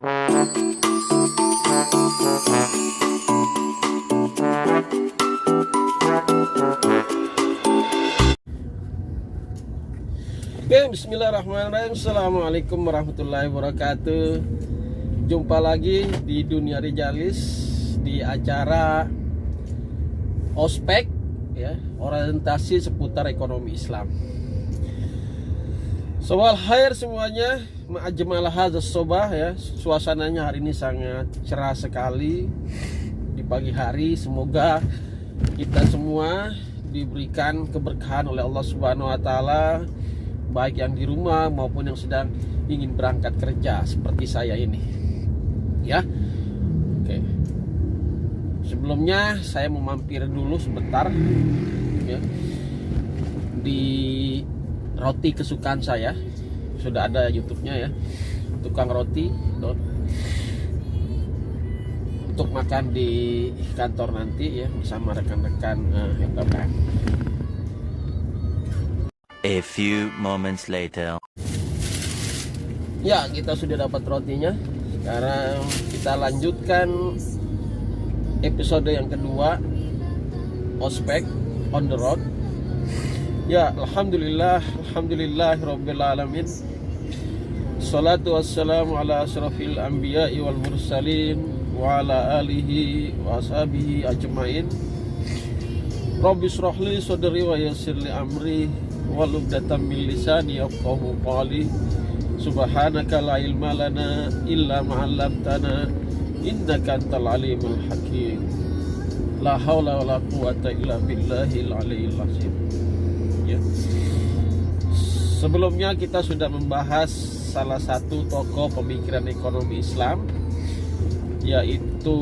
Oke, bismillahirrahmanirrahim. Assalamualaikum warahmatullahi wabarakatuh. Jumpa lagi di Dunia Rijalis di acara Ospek ya, orientasi seputar ekonomi Islam. Sobal khair semuanya, ma'ajmal hadzal sobah ya. Suasananya hari ini sangat cerah sekali di pagi hari. Semoga kita semua diberikan keberkahan oleh Allah Subhanahu wa taala, baik yang di rumah maupun yang sedang ingin berangkat kerja seperti saya ini ya. Oke, sebelumnya saya mau mampir dulu sebentar ya, di roti kesukaan saya. Sudah ada YouTube-nya ya, tukang roti untuk makan di kantor nanti ya, bersama rekan-rekan hebat. A few moments later. Ya, kita sudah dapat rotinya. Sekarang kita lanjutkan episode yang kedua, Ospek on the road. Ya, alhamdulillah rabbil alamin. Salatu wassalamu ala asrafil anbiya'i wal mursalin wa ala alihi wa ashabihi ajmain. Rabbi shrah li sadri wa yassir li amri walubdatam min lisani yafqahu qali. Subhanaka la ilma lana illa ma 'allamtana innaka antal alimul hakim. La haula wala quwata illa billahil aliyyil azim. Ya. Sebelumnya kita sudah membahas salah satu tokoh pemikiran ekonomi Islam, yaitu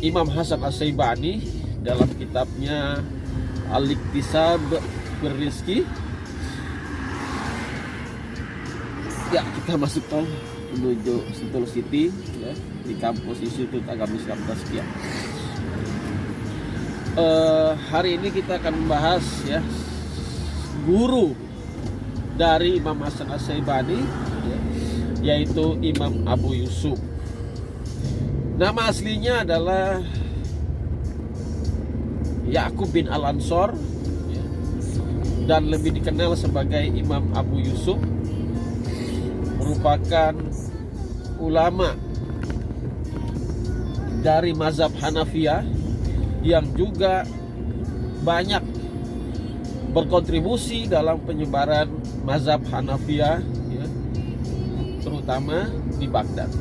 Imam Hasan Asy-Syaibani dalam kitabnya Al-Iktisab Berrizki. Ya, kita masuk tol menuju Sentul City ya, di kampus Institut Agama Islam Taskia. Hari ini kita akan membahas ya, guru dari Imam Hasan Asy-Syaibani ya, yaitu Imam Abu Yusuf. Nama aslinya adalah Ya'qub bin Al-Ansor dan lebih dikenal sebagai Imam Abu Yusuf, merupakan ulama dari mazhab Hanafiyah yang juga banyak berkontribusi dalam penyebaran mazhab Hanafiyah ya, terutama di Baghdad.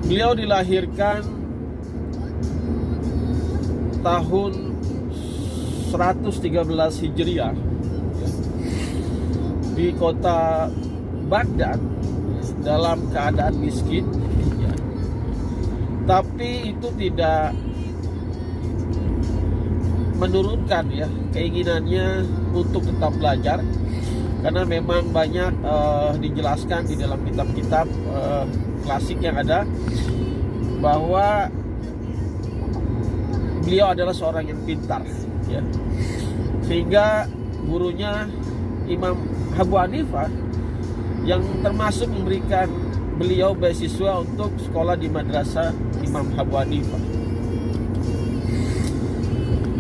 Beliau dilahirkan tahun 113 Hijriah ya, di kota Baghdad dalam keadaan miskin ya. Tapi itu tidak menurunkan ya keinginannya untuk tetap belajar, karena memang banyak dijelaskan di dalam kitab-kitab klasik yang ada bahwa beliau adalah seorang yang pintar ya, sehingga gurunya Imam Abu Hanifah yang termasuk memberikan beliau beasiswa untuk sekolah di madrasah Imam Abu Hanifah.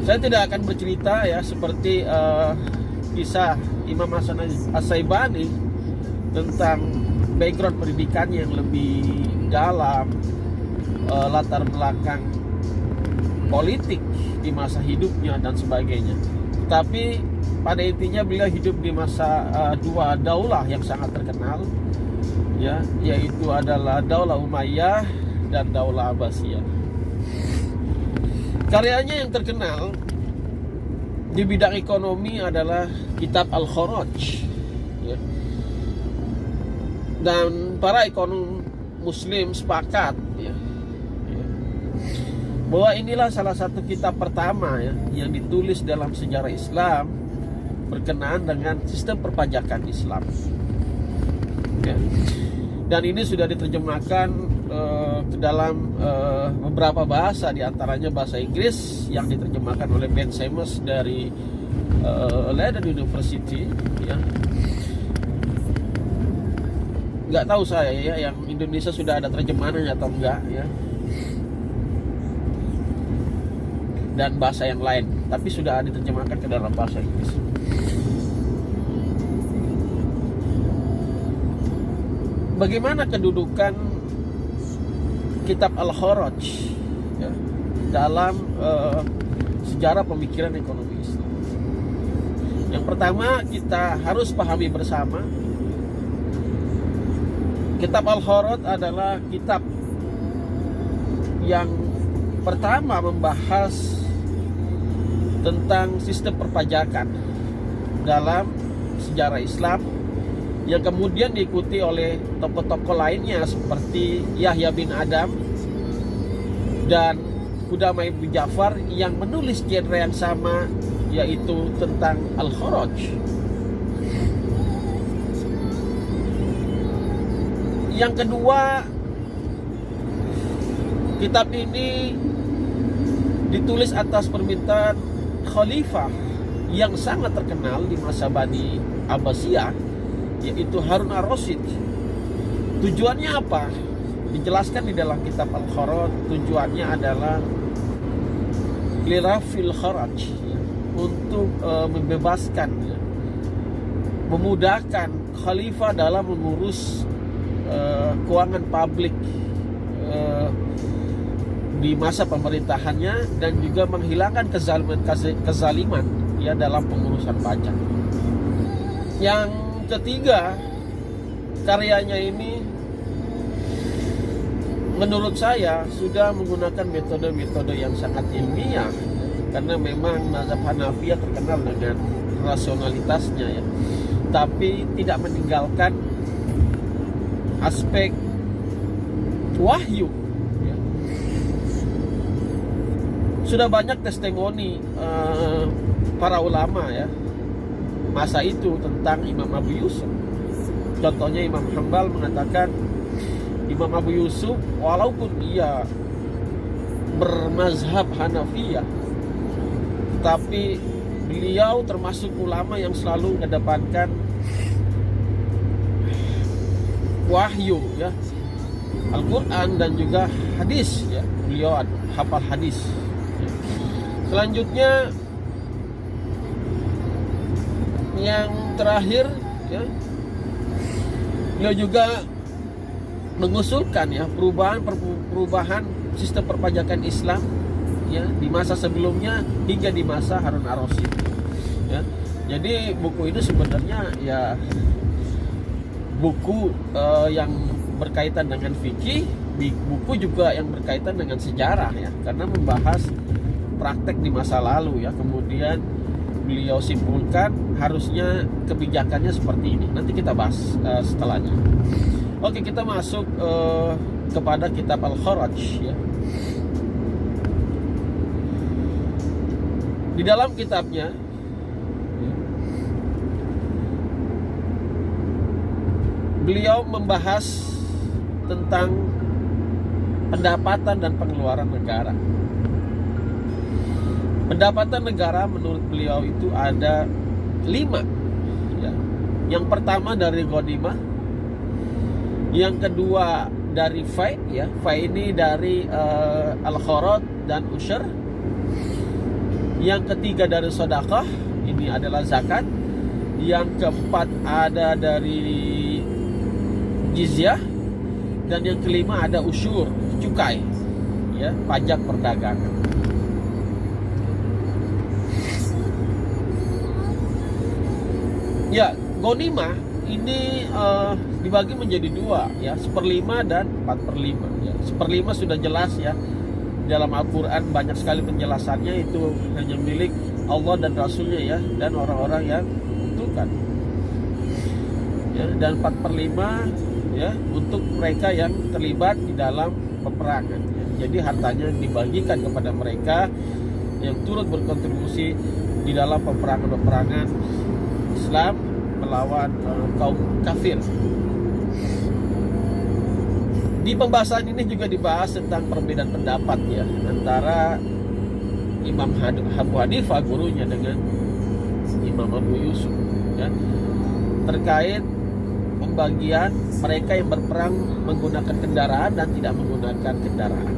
Saya tidak akan bercerita ya seperti kisah Imam Hasan Asy-Syaibani tentang background pendidikannya yang lebih dalam, latar belakang politik di masa hidupnya dan sebagainya. Tapi pada intinya beliau hidup di masa dua daulah yang sangat terkenal ya, yaitu adalah Daulah Umayyah dan Daulah Abbasiyah. Karyanya yang terkenal di bidang ekonomi adalah kitab Al-Kharaj ya. Dan para ekonom muslim sepakat ya, bahwa inilah salah satu kitab pertama ya, yang ditulis dalam sejarah Islam berkenaan dengan sistem perpajakan Islam ya. Dan ini sudah diterjemahkan ke dalam beberapa bahasa, diantaranya bahasa Inggris yang diterjemahkan oleh Ben Simmons dari Leiden University ya. nggak tahu saya ya, yang Indonesia sudah ada terjemahannya atau enggak ya, dan bahasa yang lain, tapi sudah diterjemahkan ke dalam bahasa Inggris. Bagaimana kedudukan kitab Al-Kharaj ya, dalam sejarah pemikiran ekonomi Islam? Yang pertama, kita harus pahami bersama, kitab Al-Kharaj adalah kitab yang pertama membahas tentang sistem perpajakan dalam sejarah Islam, yang kemudian diikuti oleh tokoh-tokoh lainnya seperti Yahya bin Adam dan Qudamah bin Ja'far yang menulis genre yang sama, yaitu tentang Al-Kharaj. Yang kedua, kitab ini ditulis atas permintaan khalifah yang sangat terkenal di masa Bani Abbasiyah, yaitu Harun ar-Rasyid. Tujuannya apa? Dijelaskan di dalam kitab Al-Kharaj. Tujuannya adalah lirafil kharaj, untuk membebaskan, memudahkan khalifah dalam mengurus keuangan publik di masa pemerintahannya, dan juga menghilangkan kezaliman ya dalam pengurusan pajak. Yang ketiga, karyanya ini menurut saya sudah menggunakan metode-metode yang sangat ilmiah, karena memang mazhab Hanafiyah terkenal dengan rasionalitasnya ya, tapi tidak meninggalkan aspek wahyu. Sudah banyak testimoni para ulama ya masa itu tentang Imam Abu Yusuf. Contohnya Imam Hambal mengatakan, Imam Abu Yusuf walaupun dia bermazhab Hanafiyah, tapi beliau termasuk ulama yang selalu mengedepankan wahyu ya, Al-Quran dan juga hadis ya. Beliau hafal hadis. Selanjutnya yang terakhir ya, beliau juga mengusulkan ya perubahan sistem perpajakan Islam ya di masa sebelumnya hingga di masa Harun ar-Rasyid ya. Jadi buku ini sebenarnya ya buku yang berkaitan dengan fikih, buku juga yang berkaitan dengan sejarah ya, karena membahas praktek di masa lalu ya. Kemudian beliau simpulkan harusnya kebijakannya seperti ini. Nanti kita bahas setelahnya. Oke, kita masuk kepada kitab Al-Kharaj ya. Di dalam kitabnya beliau membahas tentang pendapatan dan pengeluaran negara. Pendapatan negara menurut beliau itu ada 5 ya. Yang pertama dari ghanimah, yang kedua dari fai ya. Fai ini dari al-kharaj dan usyr. Yang ketiga dari sedekah, ini adalah zakat. Yang keempat ada dari jizyah, dan yang kelima ada usyur, cukai ya, pajak perdagangan. Ya, ghanimah ini dibagi menjadi 2 ya, 1/5 dan 4/5 ya. 1/5 sudah jelas ya, dalam Al-Quran banyak sekali penjelasannya, itu hanya milik Allah dan Rasulnya ya, dan orang-orang yang membutuhkan ya. Dan 4/5 ya untuk mereka yang terlibat di dalam peperangan ya. Jadi hartanya dibagikan kepada mereka yang turut berkontribusi di dalam peperangan Islam melawan kaum kafir. Di pembahasan ini juga dibahas tentang perbedaan pendapat ya antara Imam Abu Hanifah gurunya dengan Imam Abu Yusuf ya, terkait pembagian mereka yang berperang menggunakan kendaraan dan tidak menggunakan kendaraan.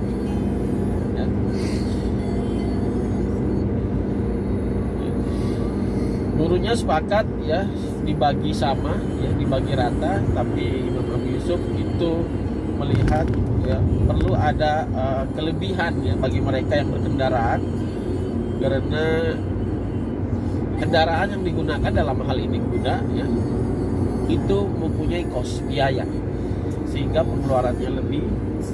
Ya. Gurunya sepakat ya dibagi sama, ya dibagi rata, tapi Imam Abu Yusuf itu melihat ya perlu ada kelebihan ya bagi mereka yang berkendaraan, karena kendaraan yang digunakan dalam hal ini kuda ya itu mempunyai kos biaya sehingga pengeluarannya lebih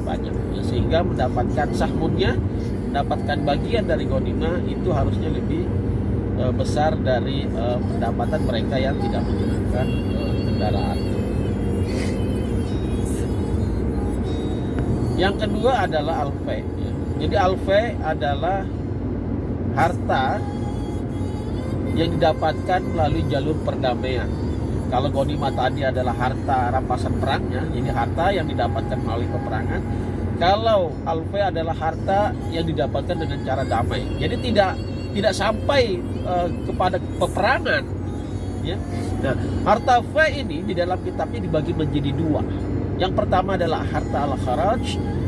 banyak ya, sehingga mendapatkan sahmunnya, mendapatkan bagian dari ghanimah itu harusnya lebih besar dari pendapatan mereka yang tidak menggunakan kendaraan. Yang kedua adalah al-fai ya. Jadi al-fai adalah harta yang didapatkan melalui jalur perdamaian. Kalau ghanimah tadi adalah harta rampasan perangnya, jadi harta yang didapatkan melalui peperangan. Kalau al-fai adalah harta yang didapatkan dengan cara damai. Jadi tidak sampai kepada peperangan. Ya. Nah, harta fai ini di dalam kitabnya dibagi menjadi dua. Yang pertama adalah harta al-kharaj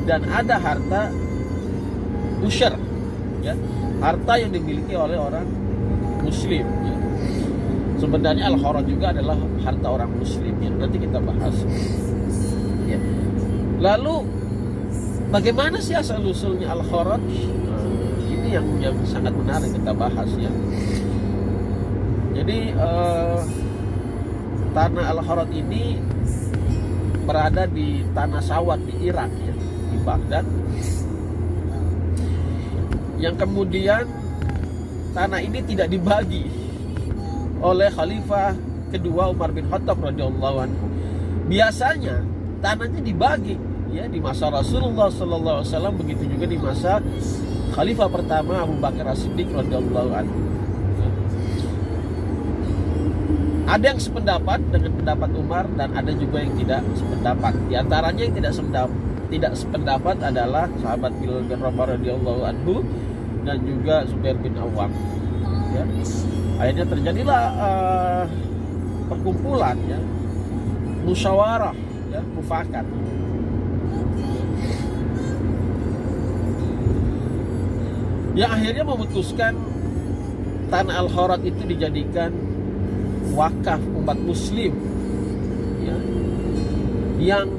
dan ada harta usyr. Ya. Harta yang dimiliki oleh orang Muslim. Ya. Sebenarnya al-kharaj juga adalah harta orang Muslim. Ya. Nanti kita bahas. Ya. Lalu bagaimana sih asal usulnya al-kharaj? Ini yang sangat menarik kita bahas ya. Jadi tanah al-kharaj ini berada di tanah sawat di Irak ya, di Baghdad. Yang kemudian tanah ini tidak dibagi oleh Khalifah kedua Umar bin Khattab radhiyallahu anhu. Biasanya tanahnya dibagi ya di masa Rasulullah sallallahu alaihi wasallam, begitu juga di masa Khalifah pertama Abu Bakar As-Siddiq radhiyallahu anhu. Ada yang sependapat dengan pendapat Umar dan ada juga yang tidak sependapat. Di antaranya yang tidak sependapat adalah sahabat Bilal bin Rabah radhiyallahu anhu dan juga Zubair bin Awam. Ya. Akhirnya terjadilah perkumpulan ya, musyawarah ya, mufakat. Yang akhirnya memutuskan tanah al-kharaj itu dijadikan wakaf umat muslim ya, yang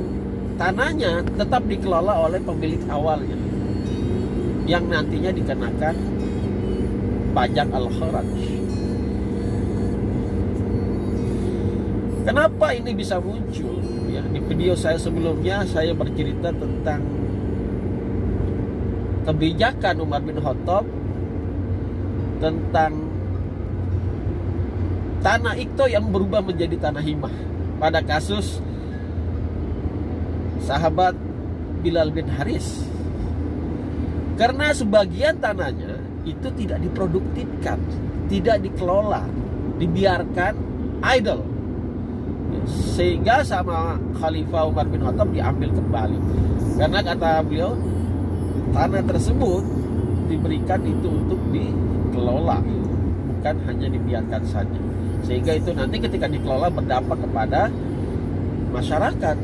tanahnya tetap dikelola oleh pemilik awalnya yang nantinya dikenakan pajak al-kharaj. Kenapa ini bisa muncul ya? Di video saya sebelumnya saya bercerita tentang kebijakan Umar bin Khattab tentang tanah Ikto yang berubah menjadi tanah himah pada kasus sahabat Bilal bin Haris, karena sebagian tanahnya itu tidak diproduktifkan, tidak dikelola, dibiarkan idle, sehingga sama Khalifah Umar bin Khattab diambil kembali, karena kata beliau tanah tersebut diberikan itu untuk dikelola, bukan hanya dibiarkan saja, sehingga itu nanti ketika dikelola berdampak kepada masyarakat.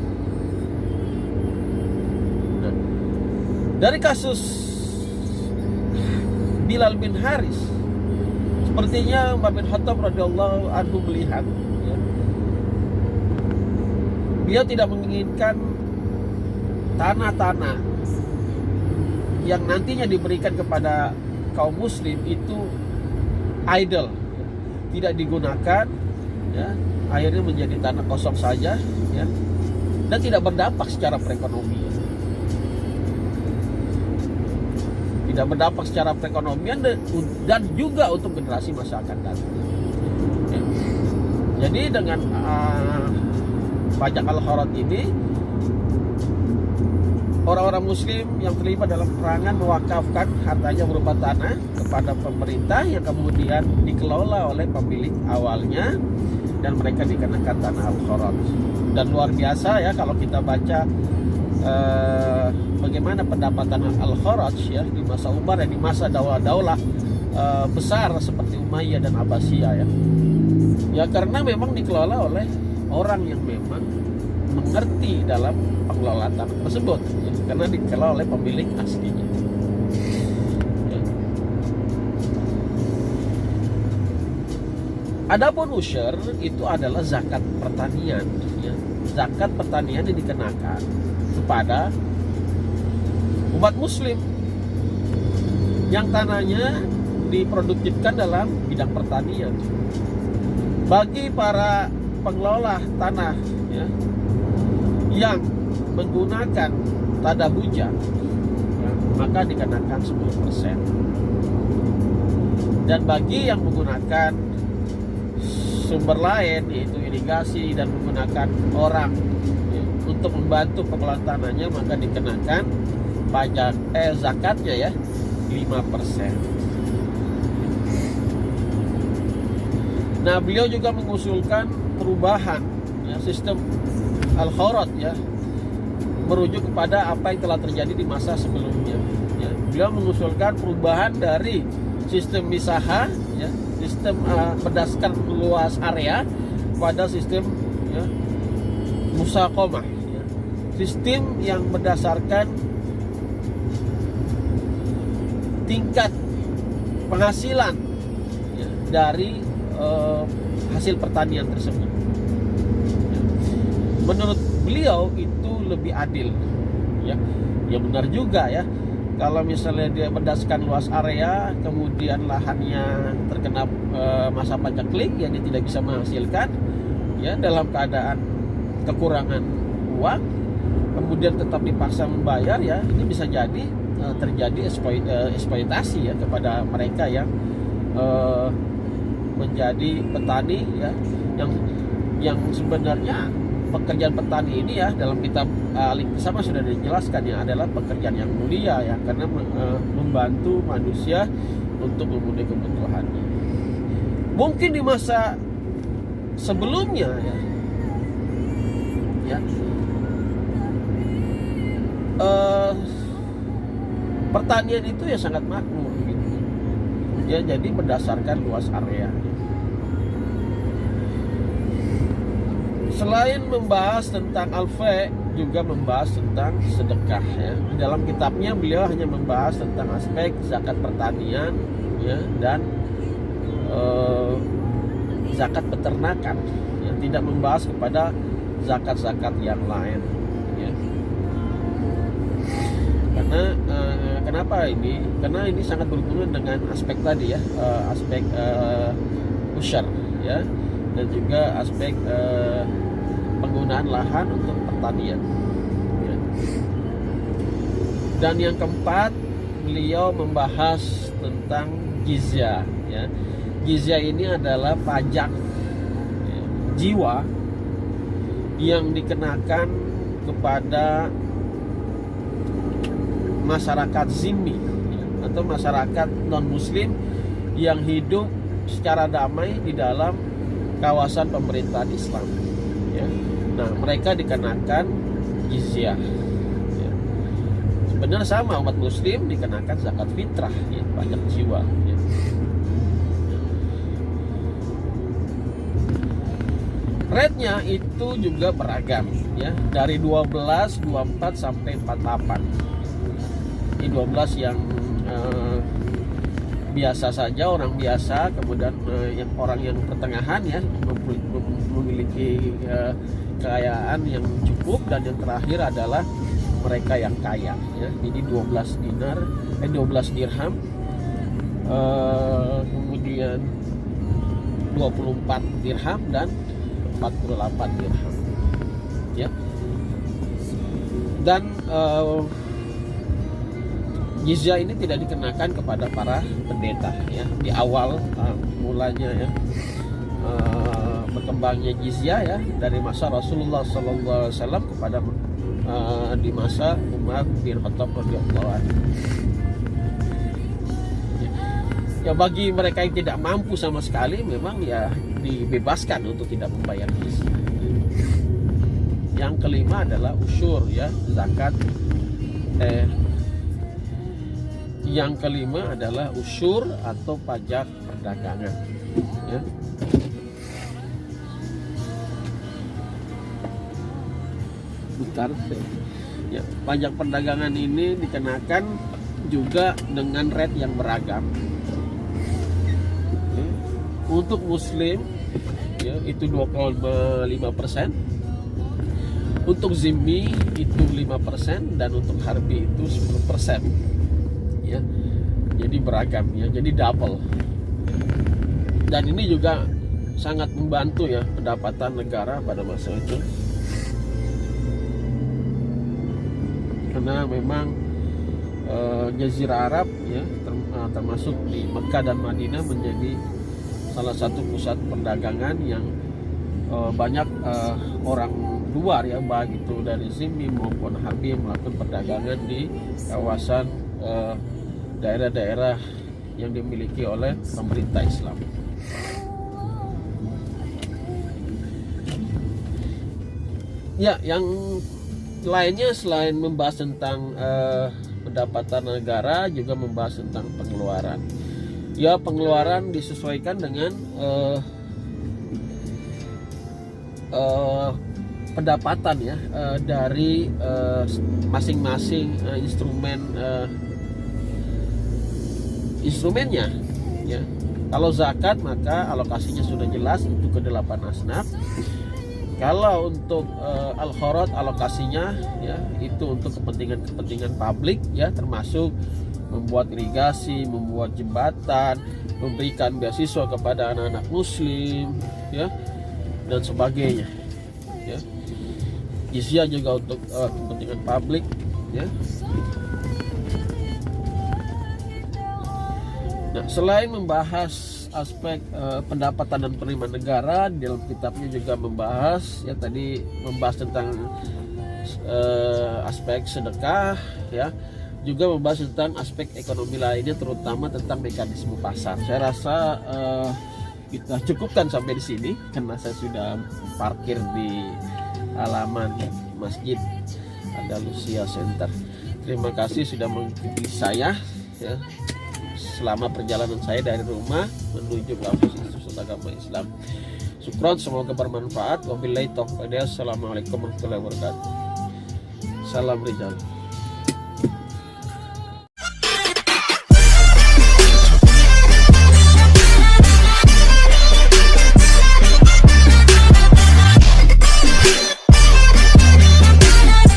Nah, dari kasus Bilal bin Haris, sepertinya Umar bin Khattab radhiyallahu anhu melihat ya, beliau tidak menginginkan tanah-tanah yang nantinya diberikan kepada kaum muslim itu idle, tidak digunakan ya, akhirnya menjadi tanah kosong saja ya, dan tidak berdampak secara perekonomian, tidak berdampak secara perekonomian dan juga untuk generasi masa akan datang ya. Jadi dengan pajak al-kharaj ini, orang-orang muslim yang terlibat dalam peperangan mewakafkan hartanya berupa tanah kepada pemerintah yang kemudian dikelola oleh pemilik awalnya dan mereka dikenakan tanah al-kharaj. Dan luar biasa ya kalau kita baca bagaimana pendapatan al-kharaj ya di masa Umar ya, di masa daulah besar seperti Umayyah dan Abbasiyah ya. Ya karena memang dikelola oleh orang yang memang mengerti dalam pengelolaan tanah tersebut, ya, karena dikelola oleh pemilik aslinya. Ya. Adapun usyur itu adalah zakat pertanian, ya. Zakat pertanian yang dikenakan kepada umat muslim yang tanahnya diproduktifkan dalam bidang pertanian. Bagi para pengelola tanah, ya, yang menggunakan tadabuja, ya, maka dikenakan 10%. Dan bagi yang menggunakan sumber lain, yaitu irigasi dan menggunakan orang, ya, untuk membantu pengelolaan tanahnya, maka dikenakan pajak zakatnya, ya, 5%. Nah, beliau juga mengusulkan perubahan, ya, sistem al-khawrat, ya, merujuk kepada apa yang telah terjadi di masa sebelumnya, ya. Beliau mengusulkan perubahan dari sistem misaha, ya, sistem berdasarkan luas area, pada sistem, ya, musaqamah, ya, sistem yang berdasarkan tingkat penghasilan, ya, dari hasil pertanian tersebut. Ya. Menurut beliau itu lebih adil, ya. Ya benar juga, ya. Kalau misalnya dia berdasarkan luas area, kemudian lahannya terkena masa paceklik, ya, dia tidak bisa menghasilkan, ya, dalam keadaan kekurangan uang, kemudian tetap dipaksa membayar, ya, ini bisa jadi terjadi eksploitasi, ya, kepada mereka yang menjadi petani, ya, yang sebenarnya pekerjaan petani ini, ya, dalam kitab Al-Iqtisam sudah dijelaskan, ya, adalah pekerjaan yang mulia, ya, karena membantu manusia untuk memenuhi kebutuhannya. Mungkin di masa sebelumnya, ya, pertanian itu, ya, sangat makmur, gitu. Ya, jadi berdasarkan luas area. Selain membahas tentang al-fa', juga membahas tentang sedekah, ya. Di dalam kitabnya beliau hanya membahas tentang aspek zakat pertanian, ya, dan zakat peternakan, ya, tidak membahas kepada zakat-zakat yang lain, ya. Karena kenapa ini? Karena ini sangat berhubungan dengan aspek tadi, ya, aspek usyar, ya, dan juga aspek penggunaan lahan untuk pertanian, ya. Dan yang keempat, beliau membahas tentang jizyah, ya. Jizyah ini adalah pajak, ya, jiwa yang dikenakan kepada masyarakat zimmi, ya, atau masyarakat non-muslim yang hidup secara damai di dalam kawasan pemerintahan Islam, ya. Nah, mereka dikenakan jizyah, ya. Sebenarnya sama, umat muslim dikenakan zakat fitrah, ya, pajak jiwa, ya. Rate-nya itu juga beragam, ya, dari 12, 24 sampai 48. Ini 12 yang biasa saja, orang biasa, kemudian yang orang yang pertengahan, ya, memiliki kekayaan yang cukup, dan yang terakhir adalah mereka yang kaya, ya. Jadi 12 dirham, kemudian 24 dirham dan 48 dirham, ya. Dan jizyah ini tidak dikenakan kepada para pendeta, ya. Di awal mulanya, ya, berkembangnya jizyah, ya, dari masa Rasulullah SAW kepada di masa Umar bin Khattab radhiyallahu anhu. Ya, bagi mereka yang tidak mampu sama sekali, memang, ya, dibebaskan untuk tidak membayar jizyah. Yang kelima adalah usyur, ya, zakat. Yang kelima adalah usyur atau pajak perdagangan, ya. berputar. Ya, pajak perdagangan ini dikenakan juga dengan rate yang beragam. Ya, untuk muslim ya, itu 2,5%, untuk zimmi itu 5%, dan untuk harbi itu 10%. Ya, jadi beragam ya, jadi double. Dan ini juga sangat membantu ya pendapatan negara pada masa itu, karena memang Jazirah Arab ya termasuk di Mekah dan Madinah menjadi salah satu pusat perdagangan yang banyak orang luar ya, baik itu dari zimmi maupun harbi, yang melakukan perdagangan di kawasan daerah-daerah yang dimiliki oleh pemerintah Islam. Ya, yang lainnya selain membahas tentang pendapatan negara, juga membahas tentang pengeluaran. Ya, pengeluaran disesuaikan dengan pendapatan ya dari masing-masing instrumennya. Ya, kalau zakat maka alokasinya sudah jelas, itu ke 8 asnaf. Kalau untuk al-kharaj alokasinya ya itu untuk kepentingan publik ya, termasuk membuat irigasi, membuat jembatan, memberikan beasiswa kepada anak-anak muslim ya, dan sebagainya ya. Jizyah juga untuk kepentingan publik ya. Nah, selain membahas aspek pendapatan dan penerimaan negara, di dalam kitabnya juga membahas ya, tadi membahas tentang aspek sedekah ya, juga membahas tentang aspek ekonomi lainnya, terutama tentang mekanisme pasar. Saya rasa kita cukupkan sampai di sini karena saya sudah parkir di halaman Masjid Andalusia Center. Terima kasih sudah mengikuti saya ya selama perjalanan saya dari rumah menuju kampus Institut Agama Islam. Syukron, semoga bermanfaat. Wabillahi taufiq. Assalamualaikum warahmatullahi wabarakatuh. Salam Rizal.